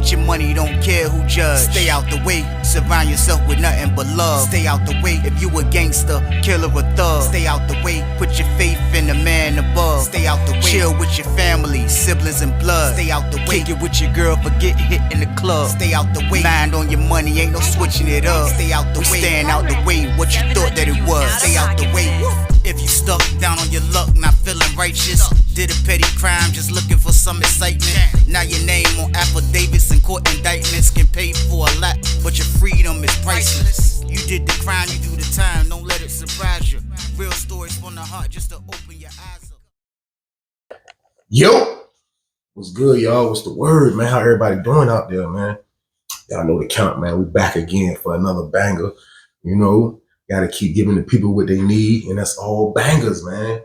get your money, don't care who judge. Stay out the way, surround yourself with nothing but love. Stay out the way, if you a gangster, killer or thug. Stay out the way, put your faith in the man above. Stay out the way, chill with your family, siblings and blood. Stay out the way, kick it with your girl, forget hit in the club. Stay out the way, mind on your money, ain't no switching it up. Stay out the way, stand out the way, what you thought that it was. Stay out the way. If you stuck down on your luck, not feeling righteous, did a petty crime, just looking for some excitement. Now your name on affidavits and court indictments can pay for a lot, but your freedom is priceless. You did the crime, you do the time, don't let it surprise you. Real stories from the heart, just to open your eyes up. Yo, what's good, y'all? What's the word, man? How everybody doing out there, man? Y'all know the count, man. We back again for another banger. You know, gotta keep giving the people what they need, and that's all bangers, man.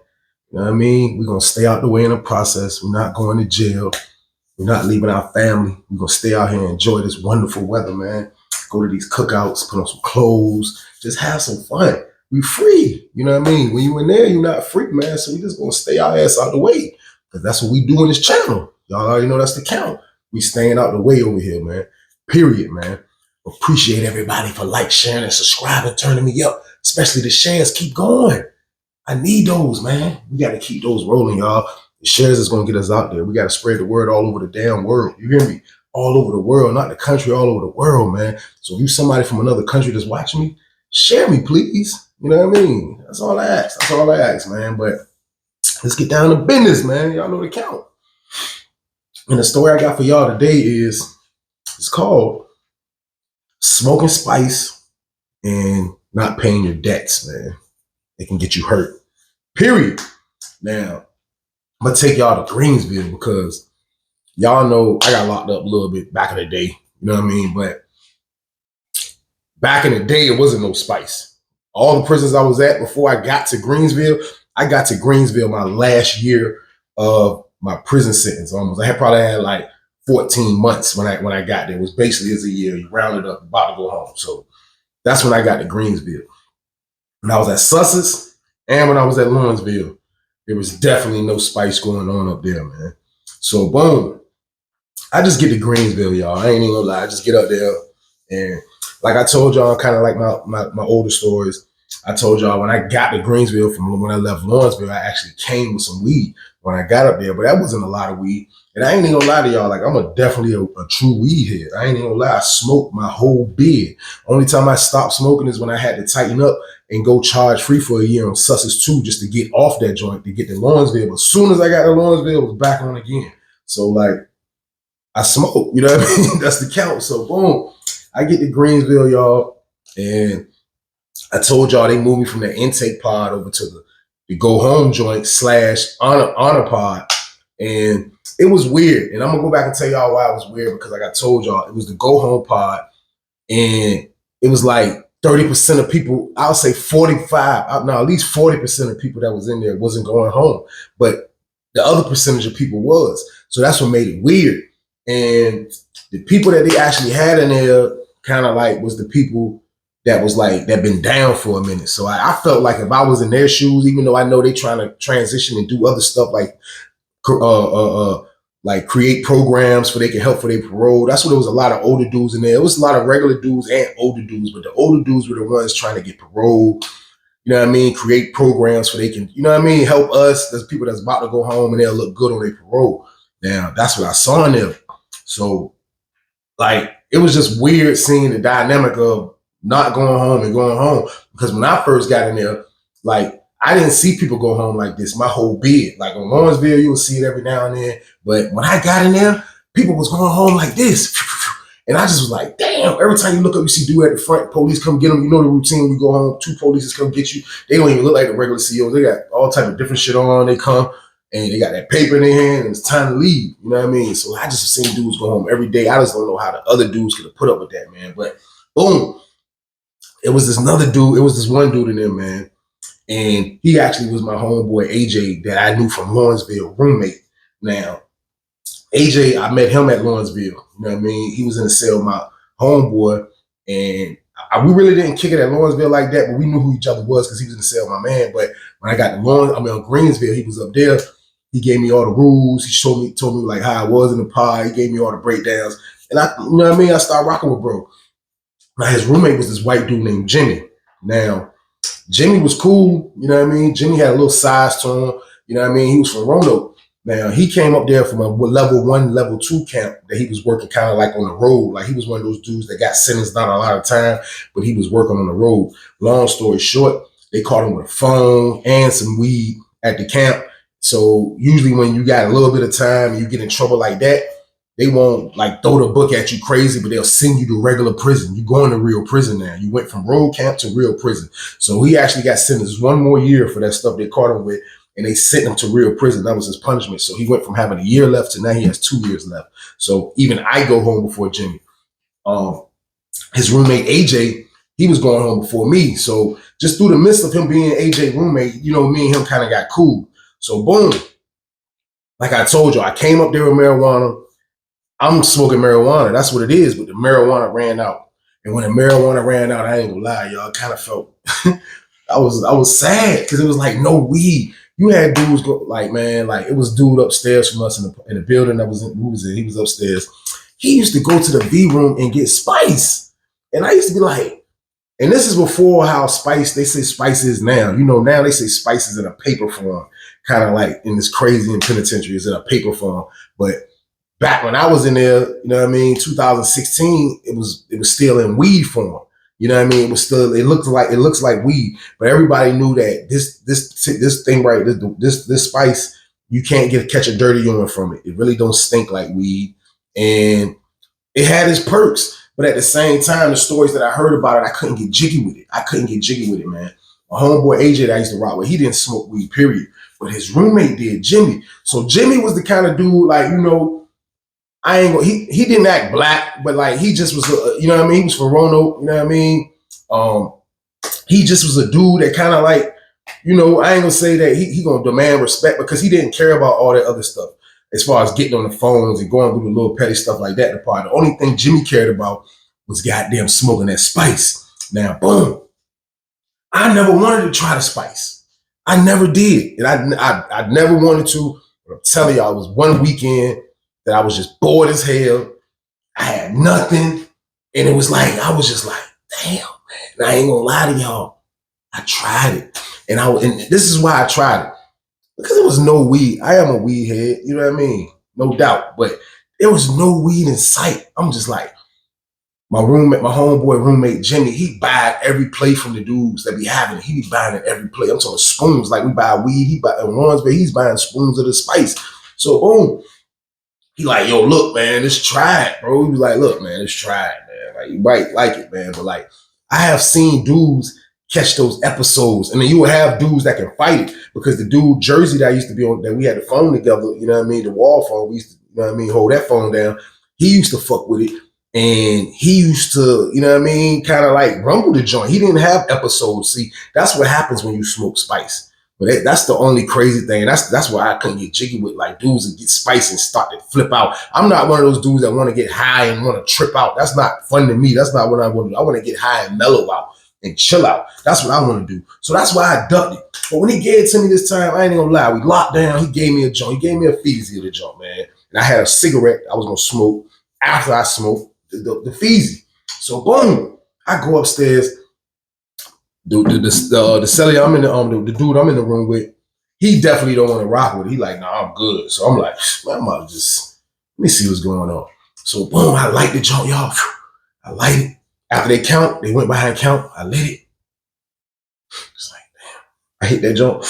You know what I mean? We're gonna stay out the way in the process. We're not going to jail. We're not leaving our family. We're gonna stay out here and enjoy this wonderful weather, man. Go to these cookouts, put on some clothes, just have some fun. We free, you know what I mean? When you in there, you're not free, man. So we just gonna stay our ass out the way, because that's what we do in this channel. Y'all already know that's the count. We staying out the way over here, man. Period, man. Appreciate everybody for like, sharing, and subscribing, turning me up. Especially the shares. Keep going. I need those, man. We got to keep those rolling, y'all. The shares is going to get us out there. We got to spread the word all over the damn world. You hear me? All over the world, not the country, all over the world, man. So if you somebody from another country that's watching me, share me, please. You know what I mean? That's all I ask. That's all I ask, man. But let's get down to business, man. Y'all know the count. And the story I got for y'all today is, it's called Smoking Spice and Not Paying Your Debts, man. It can get you hurt. Period. Now, I'm going to take y'all to Greensville because y'all know I got locked up a little bit back in the day. You know what I mean? But back in the day, it wasn't no spice. All the prisons I was at before I got to Greensville, I got to Greensville my last year of my prison sentence almost. I probably had like 14 months when I got there. It was basically as a year. You rounded up, about to go home. So that's when I got to Greensville. When I was at Sussex and when I was at Lawrenceville, there was definitely no spice going on up there, man. So boom, I just get to Greensville, y'all. I ain't even gonna lie. I just get up there, and like I told y'all, kind of like my older stories, I told y'all when I got to Greensville from when I left Lawrenceville, I actually came with some weed when I got up there, but that wasn't a lot of weed. And I ain't even gonna lie to y'all, like I'm definitely a true weed head. I ain't even gonna lie, I smoked my whole beard. Only time I stopped smoking is when I had to tighten up and go charge free for a year on Sussex 2 just to get off that joint, to get to Lawrenceville. But as soon as I got to Lawrenceville, it was back on again. So like, I smoked, you know what I mean? That's the count. So boom, I get to Greensville, y'all, and I told y'all they moved me from the intake pod over to the go home joint / honor pod. And it was weird. And I'm gonna go back and tell y'all why it was weird, because like I told y'all, it was the go home pod, and it was like 30% of people, I'll say 45, no, at least 40% of people that was in there wasn't going home, but the other percentage of people was. So that's what made it weird. And the people that they actually had in there kind of like was the people that was like, that been down for a minute. So I felt like if I was in their shoes, even though I know they trying to transition and do other stuff like create programs for they can help for their parole. That's what it was, a lot of older dudes in there. It was a lot of regular dudes and older dudes, but the older dudes were the ones trying to get parole. You know what I mean? Create programs for they can, you know what I mean? Help us. There's people that's about to go home and they'll look good on their parole. Now, that's what I saw in them. So like, it was just weird seeing the dynamic of not going home and going home. Because when I first got in there, like, I didn't see people go home like this, my whole bid. Like on Lawrenceville, you would see it every now and then. But when I got in there, people was going home like this. And I just was like, damn, every time you look up, you see dude at the front, police come get them. You know the routine when you go home, 2 police come get you. They don't even look like the regular CEOs. They got all type of different shit on. They come and they got that paper in their hand and it's time to leave. You know what I mean? So I just seen dudes go home every day. I just don't know how the other dudes could have put up with that, man. But boom, it was this another dude. It was this one dude in there, man. And he actually was my homeboy, AJ, that I knew from Lawrenceville, roommate. Now, AJ, I met him at Lawrenceville. You know what I mean? He was in the cell with my homeboy. And we really didn't kick it at Lawrenceville like that, but we knew who each other was because he was in the cell with my man. But when I got to Greensville, he was up there. He gave me all the rules. He told me like how I was in the pod. He gave me all the breakdowns. And you know what I mean? I started rocking with bro. Now his roommate was this white dude named Jimmy. Now, Jimmy was cool, you know what I mean? Jimmy had a little size to him, you know what I mean? He was from Roanoke. Now, he came up there from a level 1, level 2 camp that he was working kind of like on the road. Like he was one of those dudes that got sentenced not a lot of time, but he was working on the road. Long story short, they caught him with a phone and some weed at the camp. So usually when you got a little bit of time and you get in trouble like that, they won't like throw the book at you crazy, but they'll send you to regular prison. You're going to real prison now. You went from road camp to real prison. So he actually got sentenced 1 more year for that stuff they caught him with, and they sent him to real prison. That was his punishment. So he went from having a year left to now he has 2 years left. So even I go home before Jimmy. His roommate AJ, he was going home before me. So just through the midst of him being AJ roommate, you know, me and him kind of got cool. So boom, like I told you, I came up there with marijuana. I'm smoking marijuana. That's what it is. But the marijuana ran out. And when the marijuana ran out, I ain't gonna lie, y'all, I kind of felt, I was sad because it was like no weed. You had dudes go like, man, like it was dude upstairs from us in the building that was in, he was upstairs. He used to go to the V room and get spice. And I used to be like, and this is before how spice, they say spice is now. You know, now they say spice is in a paper form, kind of like in this crazy in penitentiary, is in a paper form. But back when I was in there, you know what I mean, 2016, it was still in weed form. You know what I mean? It was still, it looks like weed, but everybody knew that this thing right, this spice, you can't catch a dirty urine from it. It really don't stink like weed, and it had its perks. But at the same time, the stories that I heard about it, I couldn't get jiggy with it. Man. My homeboy AJ that I used to rock with, he didn't smoke weed, period. But his roommate did, Jimmy. So Jimmy was the kind of dude, like, you know, he didn't act black, but like he just was, you know what I mean? He was from Roanoke, you know what I mean? He just was a dude that kind of like, you know, I ain't gonna say that he gonna demand respect because he didn't care about all that other stuff as far as getting on the phones and going through the little petty stuff like that. The only thing Jimmy cared about was goddamn smoking that spice. Now, boom. I never wanted to try the spice. I never did. And I never wanted to. But I'm telling y'all, it was one weekend that I was just bored as hell. I had nothing. And it was like, I was just like, damn, man. And I ain't gonna lie to y'all. I tried it. And this is why I tried it. Because there was no weed. I am a weed head, you know what I mean? No doubt. But there was no weed in sight. I'm just like, my homeboy roommate, Jimmy, he buy every plate from the dudes that be having it. He be buying it every plate. I'm talking spoons. Like we buy weed, he buy ones, but he's buying spoons of the spice. So boom. He like, yo, look, man, let's try it, bro. He was like, look, man, let's try it, man. Like, you might like it, man. But like, I have seen dudes catch those episodes, and then you will have dudes that can fight it because the dude Jersey that I used to be on, that we had the phone together, you know what I mean, the wall phone, we used to, you know what I mean, hold that phone down. He used to fuck with it, and he used to, you know what I mean, kind of like rumble the joint. He didn't have episodes. See, that's what happens when you smoke spice. But that's the only crazy thing. That's why I couldn't get jiggy with like dudes that get spice and start to flip out. I'm not one of those dudes that want to get high and want to trip out. That's not fun to me. That's not what I want to do. I want to get high and mellow out and chill out. That's what I want to do. So that's why I ducked it. But when he gave it to me this time, I ain't gonna lie. We locked down. He gave me a joint. He gave me a Feezy of the joint, man. And I had a cigarette I was gonna smoke after I smoked the Feezy. So boom, I go upstairs. The celly I'm in the dude I'm in the room with, he definitely don't want to rock with it. He like, nah, I'm good. So I'm like, man, I'm about to just let me see what's going on. So boom, I light the joint, y'all. I light it. After they count, they went behind count. I lit it. It's like, damn. I hit that joint,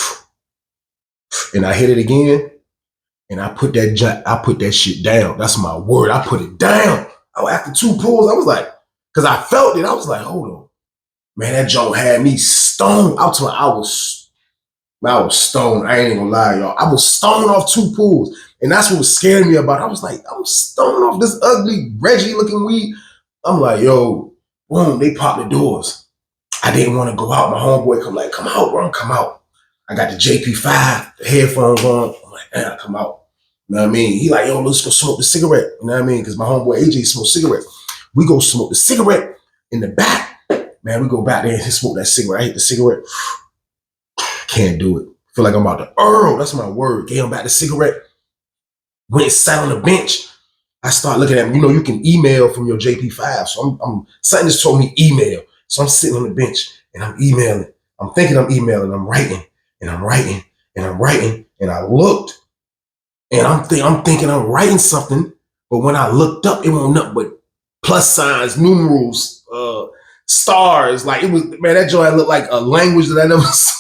and I hit it again, and I put that shit down. That's my word. I put it down. After 2 pulls, I was like, because I felt it. I was like, hold on. Man, that joint had me stoned. I was stoned. I ain't even gonna lie, y'all. I was stoned off 2 pulls. And that's what was scaring me about it. I was like, I was stoned off this ugly Reggie looking weed. I'm like, yo, boom, they popped the doors. I didn't want to go out. My homeboy come out, bro, come out. I got the JP5, the headphones on. I'm like, man, come out. You know what I mean? He like, yo, let's go smoke the cigarette. You know what I mean? Because my homeboy AJ smoked cigarette. We go smoke the cigarette in the back. Man, we go back there and smoke that cigarette. I hit the cigarette. Can't do it. Feel like I'm about to Earl. That's my word. Gave him back the cigarette. Went and sat on the bench. I start looking at, you can email from your JP5. So something just told me email. So I'm sitting on the bench and I'm emailing. I'm thinking I'm emailing. I'm writing and I'm writing and I'm writing. And I looked and I'm thinking I'm writing something. But when I looked up, it wasn't nothing but plus signs, numerals, stars. Like it was, man, that joint looked like a language that I never saw.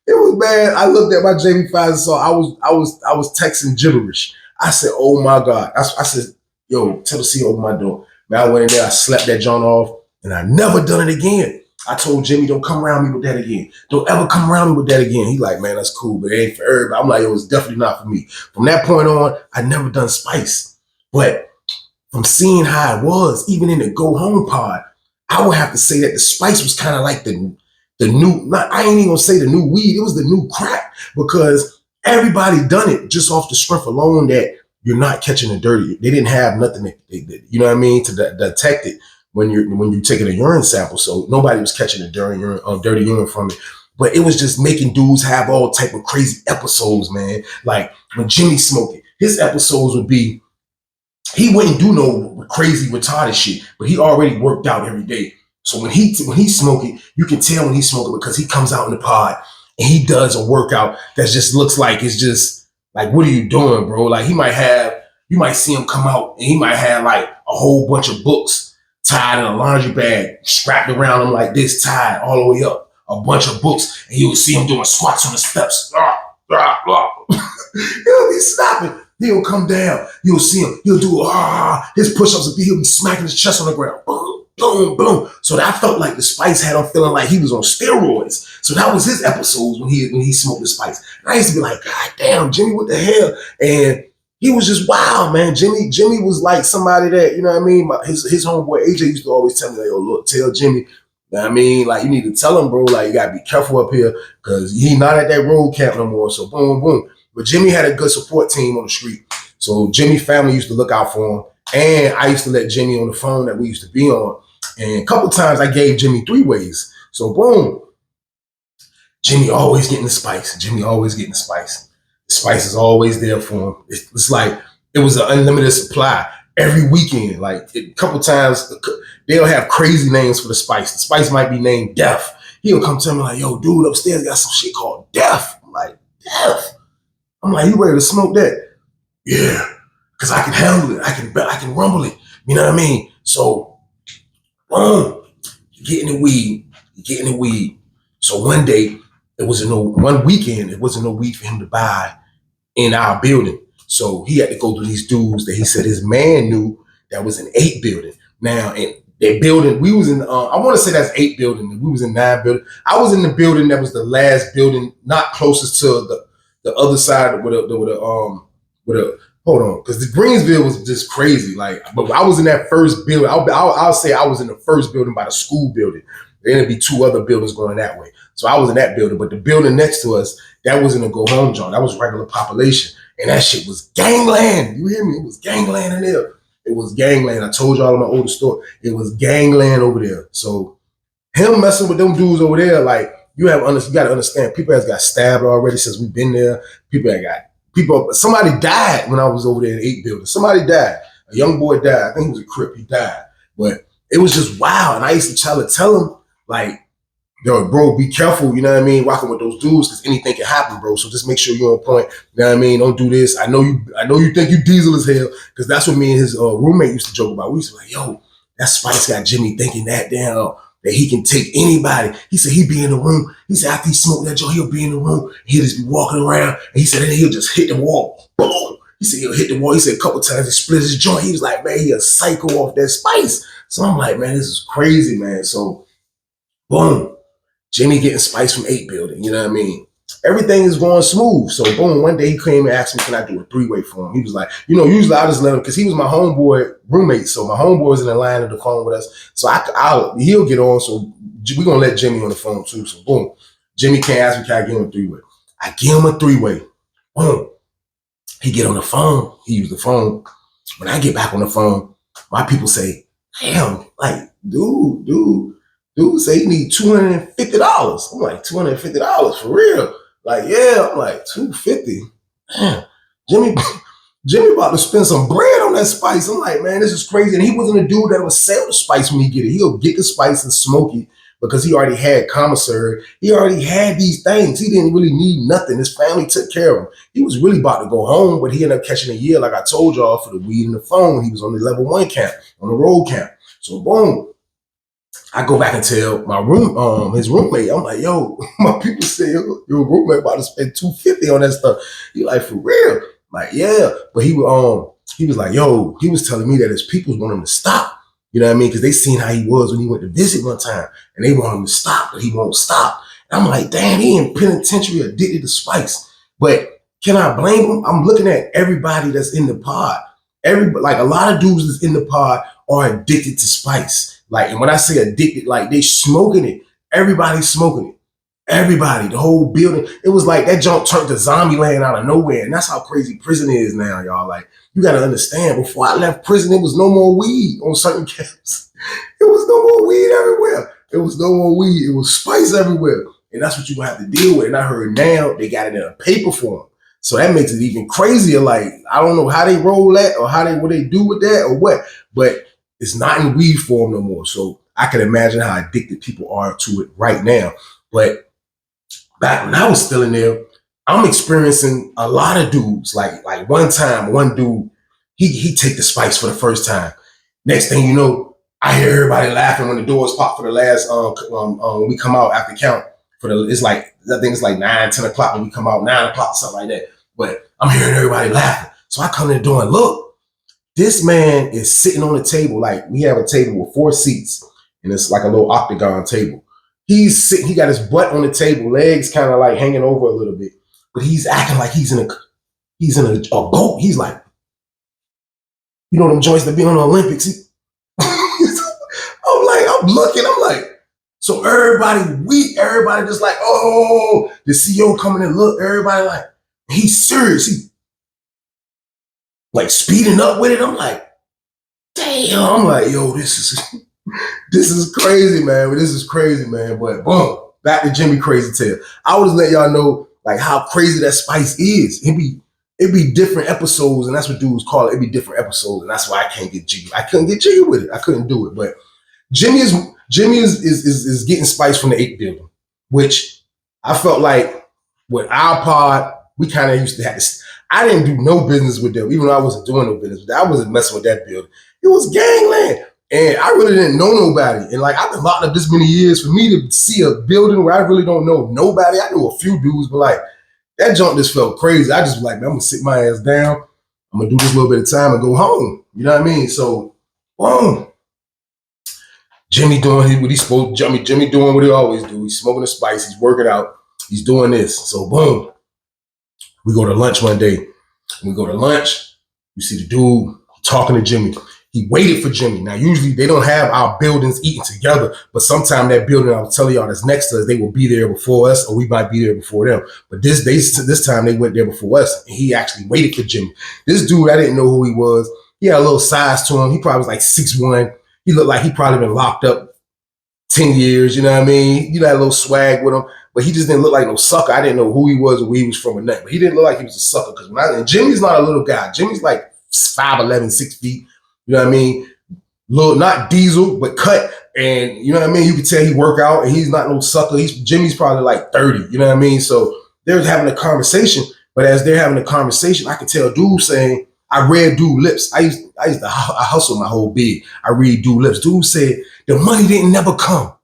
It was bad. I looked at my JP5 and saw I was texting gibberish. I said, oh my God. I said, yo, tell the CEO open my door. Man, I went in there, I slapped that joint off, and I never done it again. I told Jimmy, don't come around me with that again. Don't ever come around me with that again. He like, man, that's cool, but it ain't for everybody. I'm like, it was definitely not for me. From that point on, I never done spice. But from seeing how it was, even in the go home pod, I would have to say that the spice was kind of like the new, I ain't even gonna say the new weed, it was the new crack, because everybody done it just off the strength alone that you're not catching the dirty. They didn't have nothing that you know what I mean, to detect it when you're taking a urine sample. So nobody was catching the dirty urine from it. But it was just making dudes have all type of crazy episodes, man. Like when Jimmy smoked it, his episodes would be, he wouldn't do no crazy retarded shit, but he already worked out every day. So when he smoke it, you can tell when he's smoking because he comes out in the pod and he does a workout that just looks like it's just like, what are you doing, bro? Like you might see him come out and he might have like a whole bunch of books tied in a laundry bag, strapped around him like this, tied all the way up, a bunch of books, and you'll see him doing squats on the steps. He'll be stopping. He'll come down. You'll see him. He'll do his push-ups. He'll be smacking his chest on the ground. Boom, boom, boom. So that felt like the spice had him feeling like he was on steroids. So that was his episodes when he smoked the spice. And I used to be like, God damn, Jimmy, what the hell? And he was just wild, man. Jimmy was like somebody that, you know what I mean? His homeboy AJ used to always tell me, like, yo, look, tell Jimmy, you know what I mean? Like, you need to tell him, bro, like, you gotta be careful up here because he not at that road camp no more. So boom, boom. But Jimmy had a good support team on the street. So Jimmy's family used to look out for him. And I used to let Jimmy on the phone that we used to be on. And a couple times I gave Jimmy 3-ways. So boom, Jimmy always getting the spice. Jimmy always getting the spice. The spice is always there for him. It's like it was an unlimited supply every weekend. Like a couple times they'll have crazy names for the spice. The spice might be named Death. He'll come tell me like, yo, dude, upstairs got some shit called Death. I'm like, Death? I'm like, you ready to smoke that? Yeah, because I can handle it. I can rumble it. You know what I mean? So, boom, you get in the weed. So one day, one weekend, it wasn't no weed for him to buy in our building. So he had to go to these dudes that he said his man knew that was in 8 building. Now, in their building, we was in, I want to say that's 8 building. We was in 9 building. I was in the building that was the last building, not closest to the other side with a hold on, because the Greensville was just crazy. Like, but I was in that first building. I'll say I was in the first building by the school building. There'd be 2 other buildings going that way. So I was in that building, but the building next to us, that wasn't a go home joint. That was regular population, and that shit was gangland. You hear me? It was gangland in there. It was gangland. I told y'all in my older story. It was gangland over there. So him messing with them dudes over there, like. You got to understand, people has got stabbed already since we've been there. Somebody died when I was over there in 8 buildings. Somebody died. A young boy died. I think he was a Crip. He died. But it was just wild. And I used to tell him, like, yo, bro, be careful, you know what I mean, rocking with those dudes, because anything can happen, bro. So just make sure you're on point. You know what I mean? Don't do this. I know you think you diesel as hell, because that's what me and his roommate used to joke about. We used to be like, yo, that spice got Jimmy thinking that damn. That he can take anybody. He said he'd be in the room. He said after he smoked that joint, he'll be in the room. He'll just be walking around. And he said, and then he'll just hit the wall. Boom. He said he'll hit the wall. He said a couple times he split his joint. He was like, man, he a psycho off that spice. So I'm like, man, this is crazy, man. So boom, Jimmy getting spice from 8 building. You know what I mean? Everything is going smooth. So boom, one day he came and asked me, can I do a 3-way for him? He was like, usually I just let him, because he was my homeboy roommate. So my homeboy was in the line of the phone with us. So he'll get on. So we're going to let Jimmy on the phone too. So boom, Jimmy can't ask me, can I give him a 3-way? I give him a 3-way. Boom. He get on the phone. He use the phone. When I get back on the phone, my people say, damn, like, dude say he need $250. I'm like, $250 for real? Like, yeah. I'm like, $250. Damn. Jimmy about to spend some bread on that spice. I'm like, man, this is crazy. And he wasn't a dude that would sell the spice when he get it. He'll get the spice and smoke it because he already had commissary. He already had these things. He didn't really need nothing. His family took care of him. He was really about to go home, but he ended up catching a year, like I told y'all, for the weed and the phone. He was on the level 1 camp, on the road camp. So boom, I go back and tell my his roommate, I'm like, yo, my people say your roommate about to spend $250 on that stuff. He like, for real? I'm like, yeah. But he was like, yo, he was telling me that his people want him to stop. You know what I mean? Because they seen how he was when he went to visit one time, and they want him to stop, but he won't stop. And I'm like, damn, he in penitentiary addicted to spice. But can I blame him? I'm looking at everybody that's in the pod. Like a lot of dudes that's in the pod are addicted to spice. Like, and when I say addicted, like they smoking it. Everybody's smoking it. Everybody, the whole building. It was like that junk turned to zombie land out of nowhere. And that's how crazy prison is now, y'all. Like, you got to understand, before I left prison, there was no more weed on certain camps. It was no more weed everywhere. It was no more weed. It was spice everywhere. And that's what you're going to have to deal with. And I heard now they got it in a paper form. So that makes it even crazier. Like, I don't know how they roll that or what they do with that or what, but it's not in weed form no more. So I can imagine how addicted people are to it right now. But back when I was still in there, I'm experiencing a lot of dudes. Like one time, one dude, he take the spice for the first time. Next thing you know, I hear everybody laughing when the doors pop for the last when we come out after count. It's like, I think it's like 9, 10 o'clock when we come out, 9 o'clock, something like that. But I'm hearing everybody laughing. So I come in the door and look. This man is sitting on the table. Like, we have a table with 4 seats, and it's like a little octagon table. He's sitting, he got his butt on the table, legs kind of like hanging over a little bit, but he's acting like he's in a boat. He's like, you know them joints that be on the Olympics. I'm looking, I'm like, so everybody just like, oh, the CEO coming and look, everybody like, he's serious. He like speeding up with it. I'm like, damn. I'm like, yo, this is crazy, man. This is crazy, man. But boom, back to Jimmy Crazy Tale. I was let y'all know like how crazy that spice is. It'd be different episodes, and that's what dudes call it. It'd be different episodes, and that's why I can't get jiggy. I couldn't get jiggy with it. I couldn't do it. But Jimmy is getting spice from the 8 building, which I felt like with our pod, we kind of used to have this. I didn't do no business with them, even though I wasn't doing no business. I wasn't messing with that building. It was gangland. And I really didn't know nobody. And like, I've been locked up this many years. For me to see a building where I really don't know nobody, I knew a few dudes, but like, that junk just felt crazy. I just was like, man, I'm gonna sit my ass down. I'm gonna do this little bit of time and go home. You know what I mean? So, boom. Jimmy doing what he's supposed to. Jimmy doing what he always do. He's smoking the spice. He's working out. He's doing this. So, boom. We go to lunch one day. When we go to lunch, you see the dude talking to Jimmy. He waited for Jimmy. Now, usually they don't have our buildings eating together, but sometime that building, I'll tell y'all, that's next to us, they will be there before us, or we might be there before them. But this time they went there before us, and he actually waited for Jimmy. This dude, I didn't know who he was. He had a little size to him. He probably was like 6'1". He looked like he probably been locked up 10 years, you know what I mean? You know, that little swag with him. But he just didn't look like no sucker. I didn't know who he was or where he was from or nothing. But he didn't look like he was a sucker. And Jimmy's not a little guy. Jimmy's like 5'11", 6 feet. You know what I mean? Little, not diesel, but cut. And you know what I mean? You can tell he work out and he's not no sucker. Jimmy's probably like 30. You know what I mean? So they're having a conversation. But as they're having a conversation, I could tell dude saying, I read dude lips. I hustle my whole big. I read dude lips. Dude said, the money didn't never come.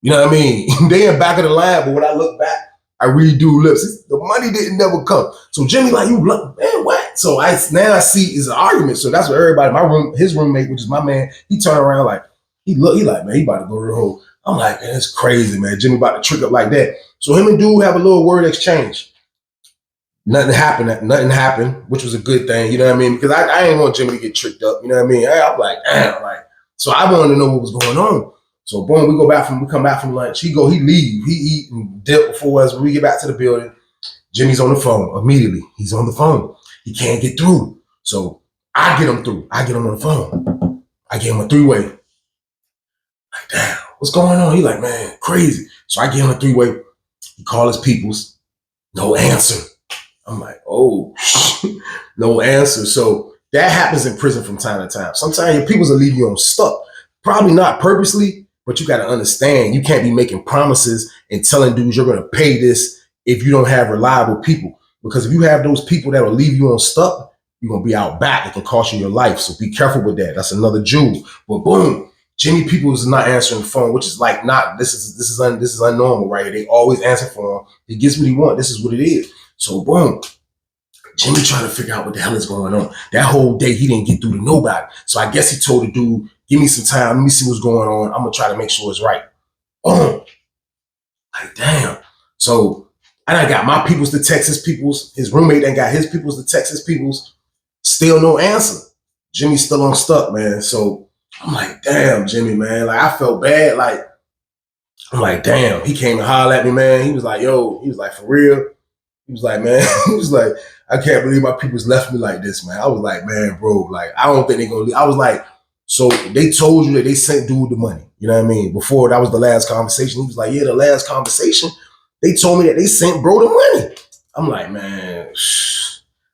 You know what I mean? They in back of the line, but when I look back, I read dude lips. The money didn't never come. So Jimmy like, you look, man, what? So now I see it's an argument. So that's what everybody, his roommate, which is my man, he turned around like, he like, man, he about to go to the hole. I'm like, man, it's crazy, man. Jimmy about to trick up like that. So him and dude have a little word exchange. Nothing happened, which was a good thing, you know what I mean? Because I didn't want Jimmy to get tricked up, you know what I mean? I'm like, damn, like, so I wanted to know what was going on. So boom, we come back from lunch. He leave. He eat and dip before us. When we get back to the building, Jimmy's on the phone immediately. He's on the phone. He can't get through. So I get him through. I get him on the phone. I get him a 3-way. Like, damn, what's going on? He like, man, crazy. So I get him a 3-way. He call his peoples. No answer. I'm like, oh, no answer. So that happens in prison from time to time. Sometimes your peoples will leave you on stuck. Probably not purposely, but you got to understand you can't be making promises and telling dudes you're going to pay this if you don't have reliable people. Because if you have those people that will leave you on stuck, you're going to be out back. It can cost you your life. So be careful with that. That's another jewel. But boom, Jimmy Peoples is not answering the phone, which is like not, this is unnormal, right? They always answer for him. He gets what he wants. This is what it is. So boom, Jimmy trying to figure out what the hell is going on. That whole day, he didn't get through to nobody. So I guess he told the dude, give me some time. Let me see what's going on. I'm going to try to make sure it's right. Boom. Like, damn. So I done got my peoples to Texas peoples. His roommate done got his peoples to Texas peoples. Still no answer. Jimmy's still unstuck, man. So I'm like, damn, Jimmy, man. Like, I felt bad. Like, I'm like, damn. He came and hollered at me, man. He was like, yo, he was like, for real? He was like, man, he was like, I can't believe my people's left me like this, man. I was like, man, bro, like, I don't think they're going to leave. I was like, so they told you that they sent dude the money. You know what I mean? Before that was the last conversation. He was like, yeah, the last conversation, they told me that they sent bro the money. I'm like, man,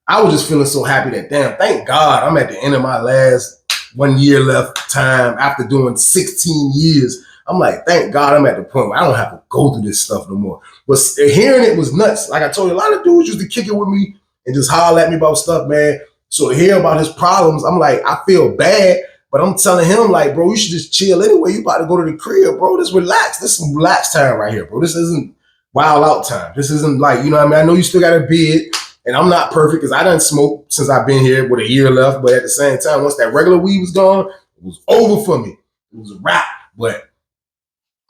I was just feeling so happy that, damn, thank God I'm at the end of my last 1 year left time after doing 16 years. I'm like, thank God I'm at the point where I don't have to go through this stuff no more. But hearing it was nuts. Like I told you, a lot of dudes used to kick it with me and just holler at me about stuff, man. So to hear about his problems, I'm like, I feel bad, but I'm telling him, like, bro, you should just chill anyway. You about to go to the crib, bro. Just relax. This is some relaxed time right here, bro. This isn't wild out time. This isn't like, you know what I mean? I know you still got a beard, and I'm not perfect because I done smoked since I've been here with a year left. But at the same time, once that regular weed was gone, it was over for me. It was a wrap. But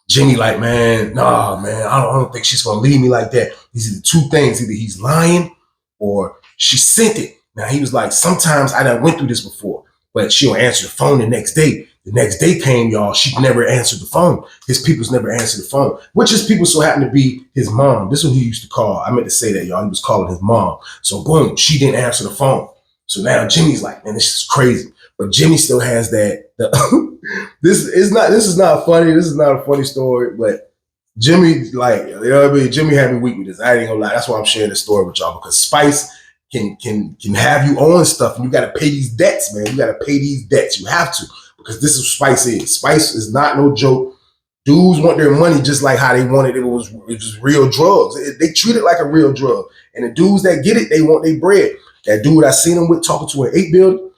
Jimmy like, man, nah, man, I don't think she's going to leave me like that. These are the two things. Either he's lying or she sent it. Now, he was like, sometimes I done went through this before, but she'll answer the phone the next day. The next day came, y'all. She never answered the phone. His peoples never answered the phone, which his people so happened to be his mom. This is what he used to call. I meant to say that, y'all. He was calling his mom. So, boom, she didn't answer the phone. So now Jimmy's like, man, this is crazy. But Jimmy still has that. This is not funny. This is not a funny story, but Jimmy, like, you know what I mean? Jimmy had me weak with this. I ain't gonna lie. That's why I'm sharing this story with y'all, because Spice can have you on stuff, and you got to pay these debts, man. You got to pay these debts. You have to, because this is what Spice is. Spice is not no joke. Dudes want their money just like how they wanted it. It was real drugs. They treat it like a real drug, and the dudes that get it, they want their bread. That dude I seen him with talking to an 8 building.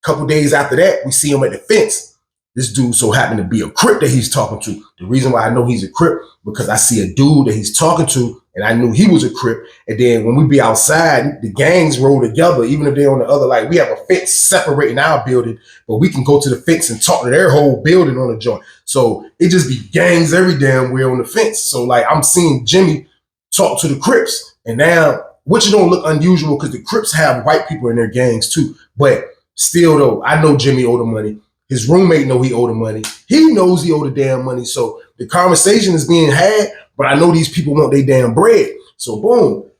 Couple days after that, we see him at the fence. This dude so happened to be a Crip that he's talking to. The reason why I know he's a Crip, because I see a dude that he's talking to, and I knew he was a Crip. And then when we be outside, the gangs roll together, even if they're on the other, like we have a fence separating our building, but we can go to the fence and talk to their whole building on the joint. So it just be gangs every damn where on the fence. So like I'm seeing Jimmy talk to the Crips, and now, which don't look unusual because the Crips have white people in their gangs too. But still though, I know Jimmy owed the money. His roommate know he owed the money. He knows he owed the damn money. So the conversation is being had, but I know these people want their damn bread. So boom,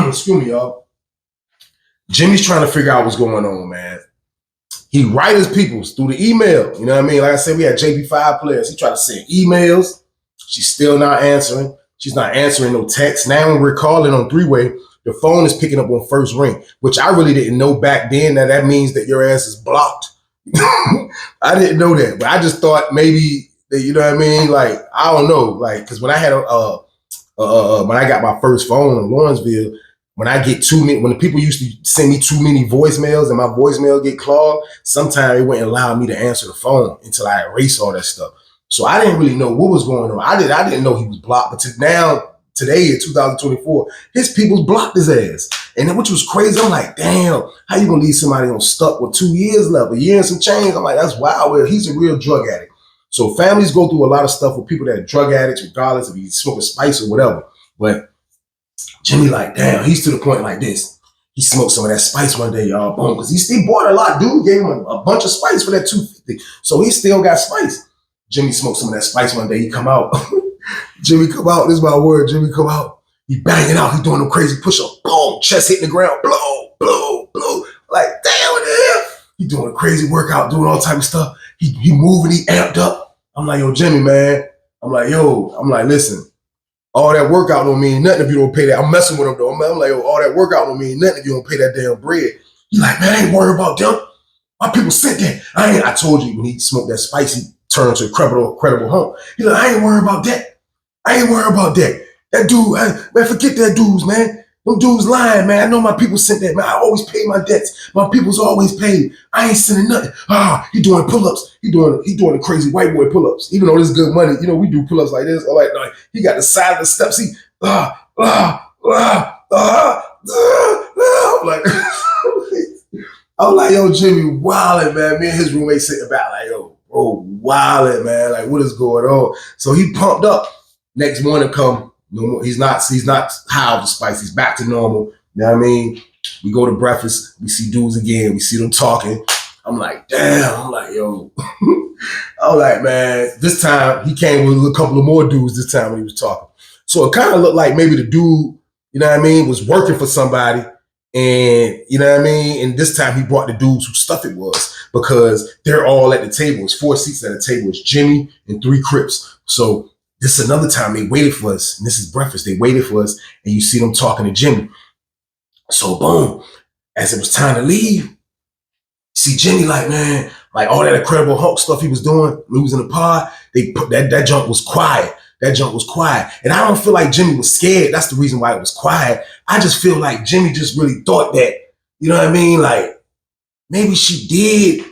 excuse me, y'all. Jimmy's trying to figure out what's going on, man. He write his peoples through the email. You know what I mean? Like I said, we had JP5 players. He tried to send emails. She's still not answering. She's not answering no text. Now when we're calling on three-way, the phone is picking up on first ring, which I really didn't know back then that means that your ass is blocked. I didn't know that, but I just thought maybe that, you know what I mean? Like, I don't know. Like, because when I had when I got my first phone in Lawrenceville, when I get when the people used to send me too many voicemails and my voicemail get clogged, sometimes it wouldn't allow me to answer the phone until I erase all that stuff. So I didn't really know what was going on. I didn't know he was blocked, but today in 2024, his people's blocked his ass. And then, which was crazy. I'm like, damn, how you gonna leave somebody on stuck with 2 years left, a year and some change? I'm like, that's wild. Well, he's a real drug addict. So families go through a lot of stuff with people that are drug addicts, regardless if he's smoking spice or whatever. But Jimmy, like, damn, he's to the point like this. He smoked some of that spice one day, y'all. Boom, because he bought a lot. Dude gave him a bunch of spice for that $250. So he still got spice. Jimmy smoked some of that spice one day. He come out. Jimmy come out. This is my word. Jimmy come out. He banging out. He doing them crazy push-ups. Boom. Chest hitting the ground. Blow, blow, blow. Like, damn, what the hell? He doing a crazy workout, doing all type of stuff. He moving. He amped up. I'm like, yo, Jimmy, man. I'm like, listen. All that workout don't mean nothing if you don't pay that. I'm messing with him though. I'm like, yo, all that workout don't mean nothing if you don't pay that damn bread. He like, man, I ain't worried about them. My people said that. I told you when he smoked that spice, he turned to a credible hump. He like, I ain't worried about that. I ain't worried about that. That dude, man, forget that dudes, man. Them dudes lying, man. I know my people sent that, man. I always pay my debts. My people's always paid. I ain't sending nothing. He doing pull-ups. He doing the crazy white boy pull-ups. Even though this good money, you know, we do pull-ups like this. Like, he got the side of the steps. He, like, I was like, yo, Jimmy, wildin', man. Me and his roommate sitting back like, yo, bro, wildin', man. Like, what is going on? So he pumped up. Next morning come, no more, he's not high off the spice. He's back to normal. You know what I mean? We go to breakfast. We see dudes again. We see them talking. I'm like, damn. I'm like, yo. I was like, man, this time he came with a couple of more dudes this time when he was talking. So it kind of looked like maybe the dude, you know what I mean, was working for somebody. And you know what I mean? And this time he brought the dudes whose stuff it was because they're all at the table. It's 4 seats at the table. It's Jimmy and 3 Crips. So this is another time they waited for us. And this is breakfast. They waited for us. And you see them talking to Jimmy. So boom, as it was time to leave, see Jimmy like, man, like all that Incredible Hulk stuff he was doing, losing the pod, they put that junk was quiet. That junk was quiet. And I don't feel like Jimmy was scared. That's the reason why it was quiet. I just feel like Jimmy just really thought that, you know what I mean? Like, maybe she did.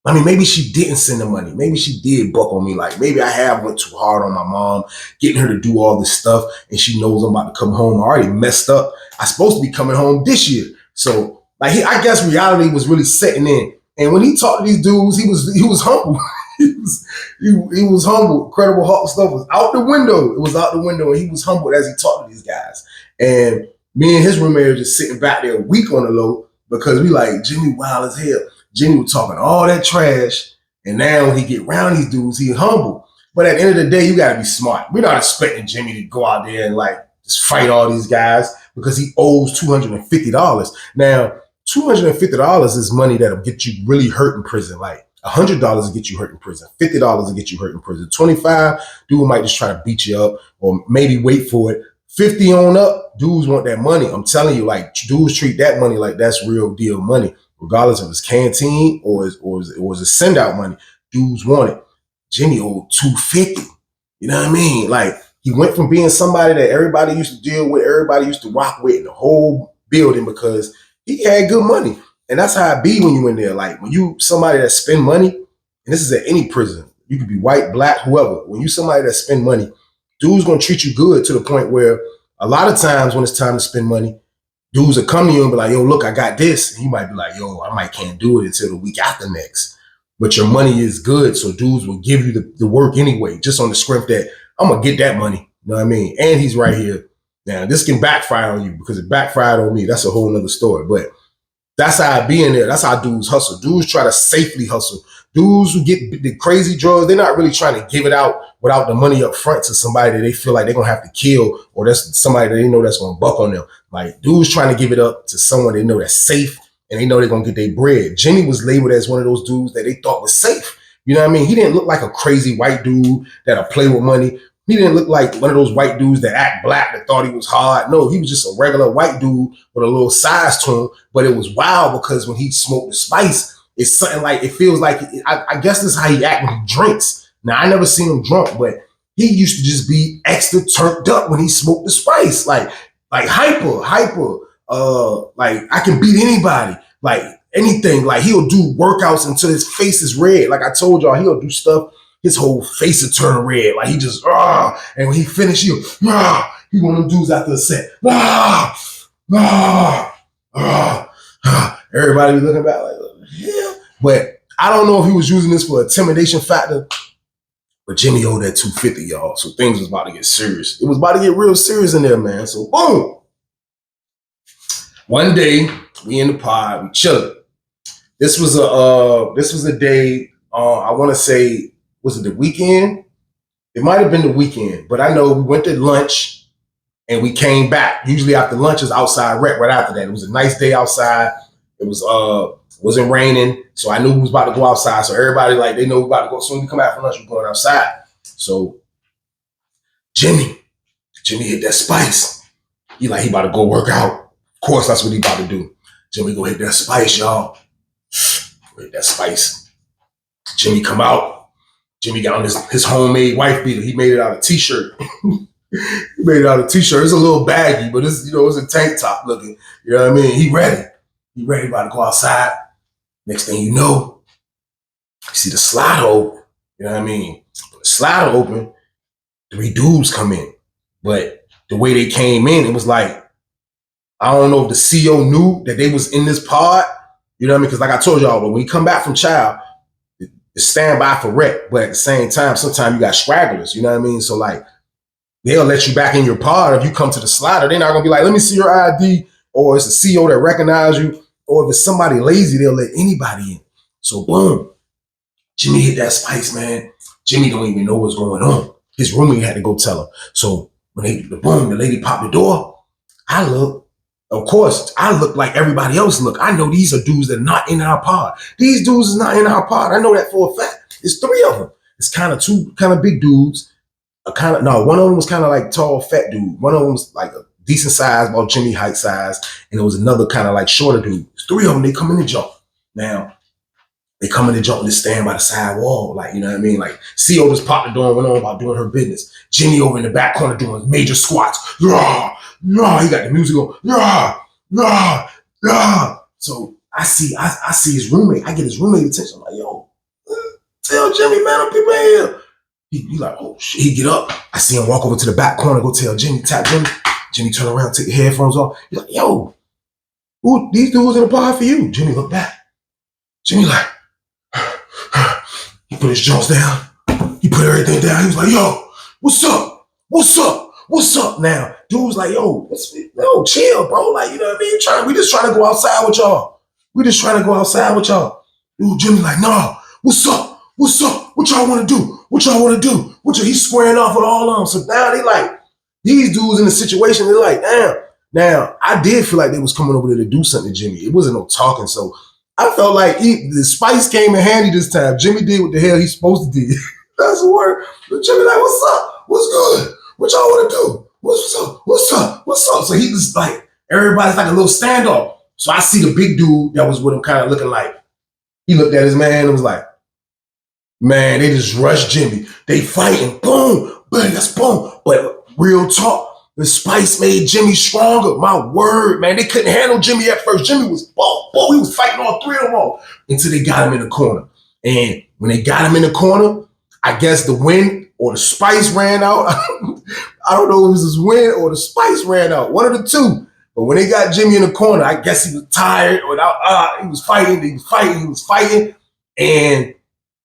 I mean, maybe she didn't send the money. Maybe she did buck on me. Like, maybe I have went too hard on my mom, getting her to do all this stuff, and she knows I'm about to come home. I already messed up. I'm supposed to be coming home this year. So, like, I guess reality was really setting in. And when he talked to these dudes, he was humble. he was humble. Incredible Hulk stuff was out the window. It was out the window, and he was humbled as he talked to these guys. And me and his roommate were just sitting back there weak on the low because we like, Jimmy wild as hell. Jimmy was talking all that trash, and now when he get around these dudes, he humble. But at the end of the day, you gotta be smart. We're not expecting Jimmy to go out there and like just fight all these guys because he owes $250. Now, $250 is money that'll get you really hurt in prison. Like $100 will get you hurt in prison. $50 will get you hurt in prison. 25, dude might just try to beat you up or maybe wait for it. 50 on up, dudes want that money. I'm telling you, like dudes treat that money like that's real deal money. Regardless of his canteen or his send out money, dudes want it. Jimmy owed $250. You know what I mean? Like he went from being somebody that everybody used to deal with, everybody used to rock with in the whole building because he had good money. And that's how it be when you in there. Like when you somebody that spend money, and this is at any prison, you could be white, black, whoever. When you somebody that spend money, dudes gonna treat you good to the point where a lot of times when it's time to spend money, dudes will come to you and be like, yo, look, I got this. And you might be like, yo, I might can't do it until the week after next. But your money is good, so dudes will give you the work anyway, just on the script that I'm going to get that money. You know what I mean? And he's right here. Now, this can backfire on you because it backfired on me. That's a whole nother story. But that's how I be in there. That's how dudes hustle. Dudes try to safely hustle. Dudes who get the crazy drugs, they're not really trying to give it out without the money up front to somebody that they feel like they're going to have to kill or that's somebody that they know that's going to buck on them. Like dudes trying to give it up to someone they know that's safe and they know they're going to get their bread. Jimmy was labeled as one of those dudes that they thought was safe. You know what I mean? He didn't look like a crazy white dude that'll play with money. He didn't look like one of those white dudes that act black that thought he was hard. No, he was just a regular white dude with a little size to him. But it was wild because when he smoked the spice, it's something like, it feels like, I guess this is how he act when he drinks. Now, I never seen him drunk, but he used to just be extra turned up when he smoked the spice. Like hyper, like I can beat anybody, like anything. Like he'll do workouts until his face is red. Like I told y'all, he'll do stuff. His whole face will turn red. Like he just, and when he finish, he one of them dudes after a set. Everybody be looking back like, yeah. But I don't know if he was using this for intimidation factor, but Jimmy owed that $250, y'all. So things was about to get serious. It was about to get real serious in there, man. So boom. One day, we in the pod, we chilling. This was a day, I want to say, was it the weekend? It might have been the weekend, but I know we went to lunch and we came back. Usually after lunch is outside rec right after that. It was a nice day outside. It was wasn't raining, so I knew we was about to go outside. So everybody like they know we about to go. As soon as we come out for lunch, we're going outside. So Jimmy, Jimmy hit that spice. He about to go work out. Of course, that's what he about to do. Jimmy go hit that spice, y'all. Hit that spice. Jimmy come out. Jimmy got on his homemade wife beater. He made it out of t-shirt. He made it out of t-shirt. It's a little baggy, but it's it's a tank top looking. You know what I mean? He ready. He ready about to go outside. Next thing you know, you see the slider open. You know what I mean? The slider open, 3 dudes come in. But the way they came in, it was like, I don't know if the CO knew that they was in this pod. You know what I mean? Because like I told y'all, when we come back from child, it's standby for rec. But at the same time, sometimes you got stragglers. You know what I mean? So like, they'll let you back in your pod. If you come to the slider, they're not going to be like, let me see your ID. Or it's the CO that recognize you. Or if it's somebody lazy, they'll let anybody in. So boom, Jimmy hit that spice, man. Jimmy don't even know what's going on. His roommate had to go tell him. So when the lady popped the door, I look. Of course, I look like everybody else look. I know these are dudes that are not in our pod. These dudes is not in our pod. I know that for a fact. It's 3 of them. It's kind of 2 kind of big dudes. One of them was kind of like tall, fat dude. One of them was like a decent size, about Jimmy height size. And there was another kind of like shorter dude. 3 of them, they come in the jump. Now, they come in the jump and they stand by the side wall. Like, you know what I mean? Like, CO just popped the door and went on about doing her business. Jimmy over in the back corner doing major squats. Rah, rah. He got the music on. Rah, rah, rah. So I see his roommate. I get his roommate attention. I'm like, yo, tell Jimmy, man, I'm people here. He like, oh shit. He get up. I see him walk over to the back corner, go tell Jimmy, tap Jimmy. Jimmy turn around, take the headphones off. He's like, yo, who these dudes in the pod for you? Jimmy look back. Jimmy like, he put his jaws down. He put everything down. He was like, yo, what's up? What's up? What's up now? Dude was like, yo, chill, bro. Like, you know what I mean? We just trying to go outside with y'all. We just trying to go outside with y'all. Dude, Jimmy like, nah, what's up? What's up? What y'all want to do? What y'all want to do? He's squaring off with all of them. So now they like, these dudes in the situation, they're like, damn. Now, I did feel like they was coming over there to do something to Jimmy. It wasn't no talking. So I felt like the spice came in handy this time. Jimmy did what the hell he's supposed to do. That's the word. But Jimmy like, what's up? What's good? What y'all want to do? What's up? What's up? What's up? So he was like, everybody's like a little standoff. So I see the big dude that was with him kind of looking like, he looked at his man and was like, man, they just rushed Jimmy. They fighting. Boom. Bang, that's boom. But real talk, the spice made Jimmy stronger. My word, man. They couldn't handle Jimmy at first. Jimmy was, he was fighting all 3 of them all until they got him in the corner. And when they got him in the corner, I guess the wind or the spice ran out. I don't know if it was his wind or the spice ran out. One of the 2. But when they got Jimmy in the corner, I guess he was tired. Or he was fighting. And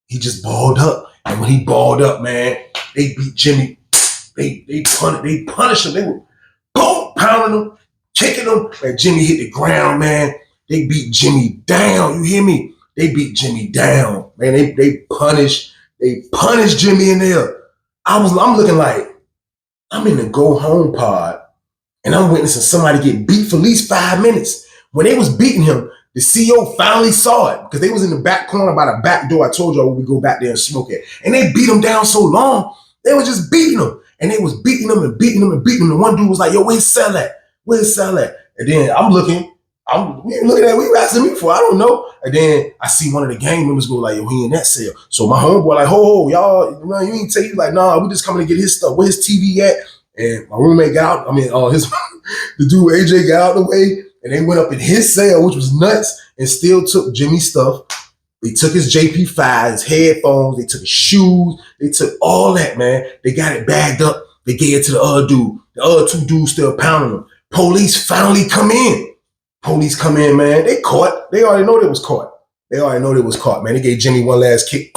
he just balled up. And when he balled up, man, they beat Jimmy. They punished him. They were boom, pounding him, kicking him. And Jimmy hit the ground, man. They beat Jimmy down. You hear me? They beat Jimmy down. Man, they punished Jimmy in there. I'm looking like, I'm in the go home pod and I'm witnessing somebody get beat for at least 5 minutes. When they was beating him, the CEO finally saw it because they was in the back corner by the back door. I told y'all we go back there and smoke it. And they beat him down so long, they was just beating him. And they was beating him and beating him and beating him. And one dude was like, yo, where's his cell at? Where's his cell at? And then I'm looking at what you asking me for? I don't know. And then I see one of the gang members go like, yo, he in that cell. So my homeboy like, ho, y'all, you ain't tell you like, nah, we just coming to get his stuff. Where his TV at? And my roommate got out. The dude AJ got out the way and they went up in his cell, which was nuts, and still took Jimmy's stuff. They took his JP5, his headphones, they took his shoes, they took all that, man. They got it bagged up. They gave it to the other dude. The other 2 dudes still pounding him. Police finally come in. Man. They caught. They already know they was caught. Man. They gave Jimmy one last kick.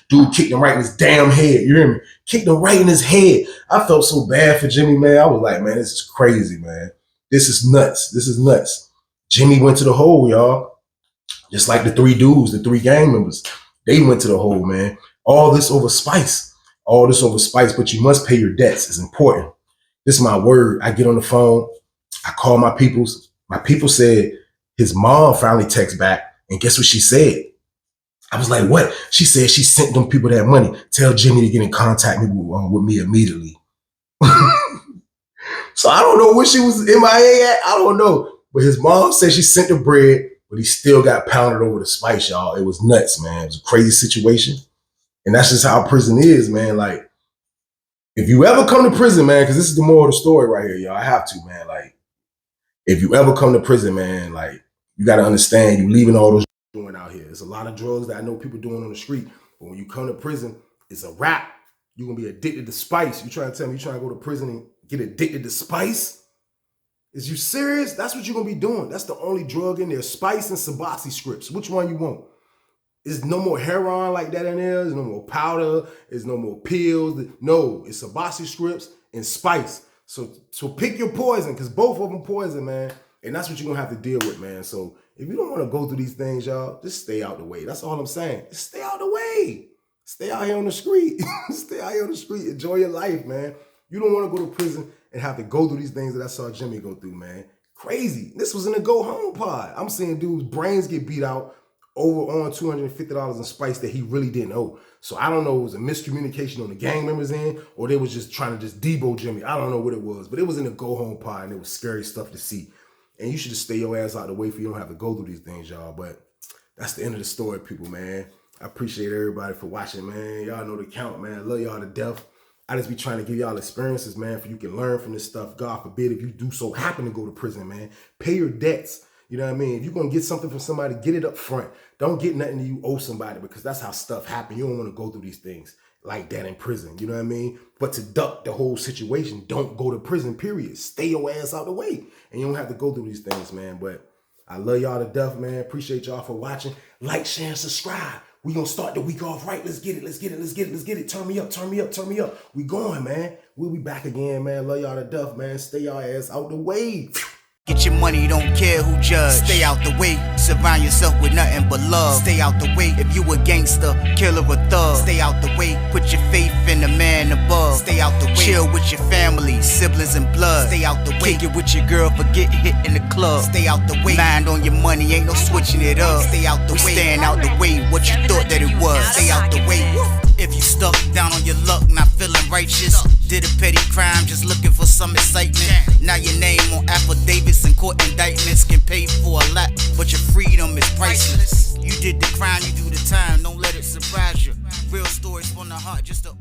Dude kicked him right in his damn head. You hear me? Kicked him right in his head. I felt so bad for Jimmy, man. I was like, man, this is crazy, man. This is nuts. Jimmy went to the hole, y'all. Just like the 3 dudes, the 3 gang members. They went to the hole, man. All this over spice, but you must pay your debts. It's important. This is my word. I get on the phone. I call my peoples. My people said his mom finally texted back. And guess what she said? I was like, what? She said she sent them people that money. Tell Jimmy to get in contact with me immediately. So I don't know where she was MIA at. I don't know. But his mom said she sent the bread, but he still got pounded over the spice, y'all. It was nuts, man. It was a crazy situation. And that's just how prison is, man. Like, if you ever come to prison, man, because this is the moral of the story right here, y'all. I have to, man. Like, if you ever come to prison, man, like, you got to understand you leaving all those doing out here. There's a lot of drugs that I know people doing on the street. But when you come to prison, it's a wrap. You're going to be addicted to spice. You trying to tell me you trying to go to prison and get addicted to spice? Is you serious? That's what you're going to be doing. That's the only drug in there. Spice and Suboxone scripts. Which one you want? There's no more heroin like that in there. There's no more powder. There's no more pills. No, it's Suboxone scripts and spice. So pick your poison, because both of them poison, man. And that's what you're going to have to deal with, man. So if you don't want to go through these things, y'all, just stay out the way. That's all I'm saying. Just stay out the way. Stay out here on the street. Stay out here on the street. Enjoy your life, man. You don't want to go to prison and have to go through these things that I saw Jimmy go through, man. Crazy. This was in a go home pod. I'm seeing dudes' brains get beat out over on $250 in spice that he really didn't owe. So I don't know if it was a miscommunication on the gang members' end, or they was just trying to just debo Jimmy. I don't know what it was, but it was in a go home pod and it was scary stuff to see. And you should just stay your ass out the way so you don't have to go through these things, y'all. But that's the end of the story, people, man. I appreciate everybody for watching, man. Y'all know the count, man. I love y'all to death. I just be trying to give y'all experiences, man, for you can learn from this stuff. God forbid if you do so happen to go to prison, man. Pay your debts. You know what I mean? If you're going to get something from somebody, get it up front. Don't get nothing that you owe somebody, because that's how stuff happens. You don't want to go through these things like that in prison. You know what I mean? But to duck the whole situation, don't go to prison, period. Stay your ass out the way. And you don't have to go through these things, man. But I love y'all to death, man. Appreciate y'all for watching. Like, share, and subscribe. We gonna start the week off right. Let's get it. Let's get it. Let's get it. Let's get it. Turn me up. Turn me up. Turn me up. We going, man. We'll be back again, man. Love y'all to death, man. Stay y'all ass out the way. Get your money, don't care who judge. Stay out the way, surround yourself with nothing but love. Stay out the way, if you a gangster, killer or thug. Stay out the way, put your faith in the man above. Stay out the way, chill with your family, siblings and blood. Stay out the way, kick it with your girl, forget hit in the club. Stay out the way, mind on your money, ain't no switching it up. Stay out the way, staying out the way, what you thought that it was. Stay out the way. If you stuck down on your luck, not feeling righteous, did a petty crime, just looking for some excitement. Now your name on affidavits and court indictments can pay for a lot, but your freedom is priceless. You did the crime, you do the time, don't let it surprise you. Real stories from the heart, just to